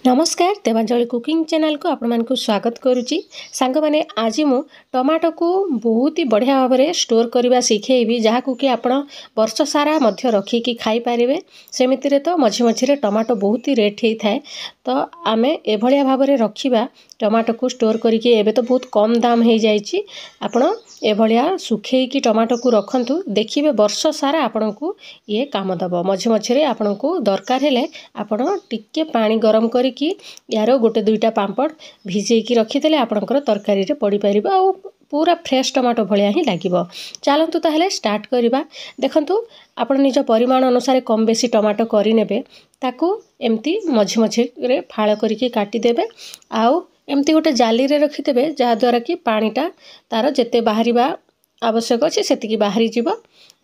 नमस्कार Devanjali cooking channel को आपण मानकु स्वागत करुच्ची। सांग माने आज मु टमाटो को बहुत ही बढ़िया भाव में स्टोर करवा शिखेबी जहाँ कि आपण वर्ष सारा मध्य रखिकी खाई पारे। सेमिति रे तो मझे मझे टमाटो बहुत ही रेट होता है, तो आम एभलिया भाव में रखा टमाटो को स्टोर करके एबे तो बहुत कम दाम हो जाइए। आपण एभलिया सुखेकी टमाटो को रखंतु, देखिए वर्ष सारा आपण को ये काम दब। मझे मझे आपण को दरकार हेले आपण टिके पानी गरम करके यार गोटे दुईटा पांपड़ भिजेकी रखीदे आपणकर तरकारी रे पड़ी पार आ पूरा फ्रेश टमाटो भलिया ही लगे। चलतु ताहले स्टार्ट करवा। देखंतु आपण निज परिमाण अनुसार कम बेसी टमाटो करें, ताकू एमती मझे मझे रे फाड़ करके काटिदेवे। आउ एमती गोटे जाली रे रखीदेवे जहाँद्वारा कि पानीटा तार जेते बाहर आवश्यक अच्छे से बाहरी जीव,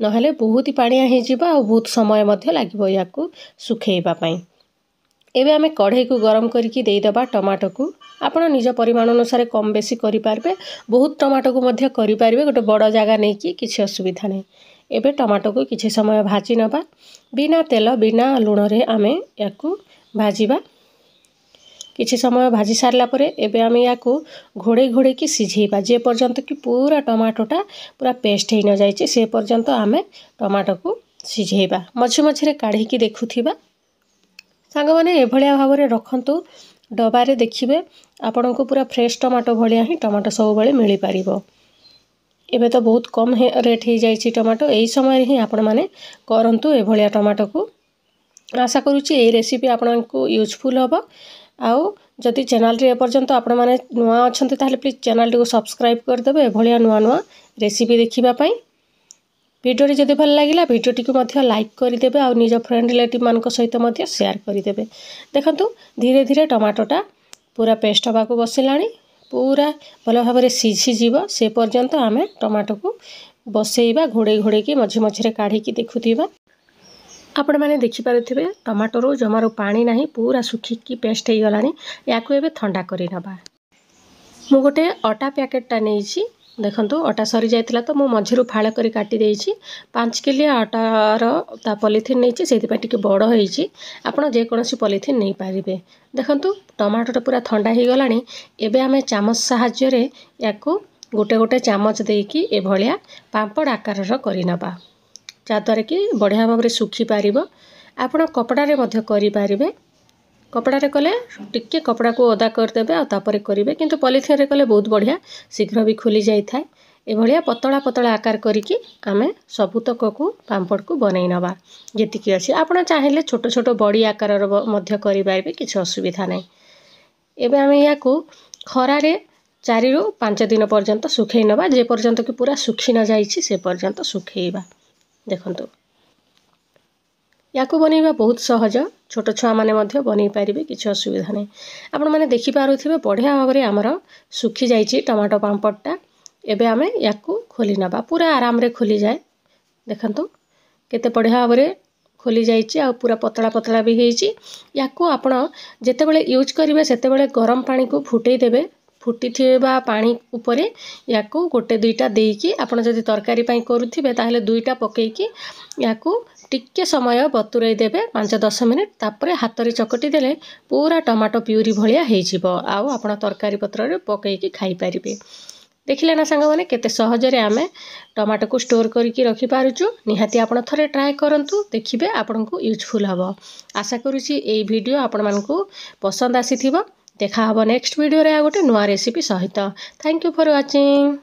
नहेले बहुत ही पानिया हो आ बहुत समय लगे या सुखेवाई। एबे आमे कढ़ई को गरम करके देदेबा टमाटो को। आपण निज परिमाण अनुसार कम बेसी करें, बहुत टमाटो को मध्य करें, गोटे बड़ जगह नहीं कि किसी असुविधा नहीं। एबे टमाटो को किसी समय भाजी नबा, बिना तेल बिना लुण रे आमे याकू भाजीबा। किसी समय भाजी सारला परे एबे आमे याकू घोड़े घोड़े की सिझेबा, जे पर्यंत कि पूरा टमाटोटा पूरा पेस्ट हो न जाइए से पर्यंत आमे टमाटो को सिझेबा। मझे मझे काढ़ी की देखुथिबा। सांग माने एभलिया भाव में रखंतु। डबारे देखिए आपण को पूरा फ्रेश टमाटो भलिया ही टमाटो सब बेले मिल पारिबो। एबे तो बहुत कम रेट हो जाइए टमाटो, यही समय ही आपण माने करंतु एभलिया टमाटो को। आशा करुच्ची ये रेसिपी आपण को यूजफुल हम। आउ जदि चैनल रे एपर्यंत आपण माने नुआ अछंती ताहले प्लीज चैनल को सब्सक्राइब करदेबे एभलिया नुआ नुआ रेसिपी देखिबा पई। वीडियो टी जदि भल लागिला वीडियो टी को मध्य लाइक करदेबे आ निज फ्रेंड रिलेटिव मान सहित मध्य शेयर करदेबे। देखंतु धीरे धीरे टमाटोटा पूरा पेस्ट हवा को बसिलाणी, पूरा भल भाव में सिझी जीव से पर्यंत आमे टमाटो को बसेइबा। घोड़े घोड़े की मझे मझे काढ़ी की देखुथिबा। आपण मैंने देखिपारे टमाटोर जमार पानी नहीं, पूरा सुखिकी पेस्ट हो गलानी। या ठंडा कर नबा। मु गोटे अटा पैकेटा नहीं, देखंतु अटा सरी जाइतिला तो मु मझिरु फाड़ कर काटी देइछि। 5 किलो अटार ता पॉलिथिन नहीं से टिके बड़ होइछि। आपण जेकोसी पॉलिथिन नहीं पारिबे। देखंतु टमाटोटा पूरा ठंडा हो गलानी। एबे आमे चामच साहाय्य रे याकू गोटे गोटे चामच देकी ए भलिया पांपड़ आकारर करिनबा, जहाँद्वारा कि बढ़िया भाव में सुखी पार। आपण कपड़े मध्य करें, कपड़े कले टिके कपड़ा को ओदा करदेवे आपर करेंगे, किंतु पॉलिथिन रे कले बहुत बढ़िया शीघ्र भी खुली जाए। ए पतला पतला आकार करिकी आमे सबुतक को पांपड़ को बनई नबा जेतिकी अछि। आपण चाहेले छोट छोट बड़ी आकार मध्य करि पारिबे, किछि असुविधा नहीं। एबे आमे याकू खरा रे 4 ରୁ 5 दिन पर्यंत सुखई नबा, जे पर्यंत कि पूरा सुखी न जाइछि से पर्यंत सुखेइबा। देखंतु याकू बनैबा बहुत सहज, छोट छुआ माने मध्य बनै पारिबे, किछि असुविधा नहीं। आपण माने देखि पारुथिबे बढ़िया भाव में आमर सुखी जाइछि टमाटो पांपड़टा। एबे आमे याकू खोली नबा, पूरा आराम रे खोली जाए। देखंतु केते बढ़िया भाव में खोली जाइछि आ पूरा पतला पतला भी होइछि। याकू आपण जेतेबेले यूज करिवे सेतेबेले गरम पानी को फुटै देबे। फुटी थिबा पानी उपरे याकू गोटे दुईटा देकी आपण जदि तरकारी पई करूथिबे ताहले दुईटा पकेकी याकू टिके समय बतुरई देबे 5-10 मिनिट। तापरे हाथ रे चकटी देले पूरा टमाटो प्यूरी भलिया हेइ जिवो। आउ आपण तरकारी पत्र रे पकेकी खाई पारिबे। देखिले ना सांग माने केते सहज रे आमे टमाटो को स्टोर करके रखि पारुछु। निहाती आपण थरे ट्राई करंतु, देखिबे आपण को यूजफुल हबो। आशा करूची एई वीडियो आपण मानकू पसंद आसीथिबो। देखा हबो नेक्स्ट वीडियो रे आ गोटे नुआ रेसिपी सहित। Thank you for watching.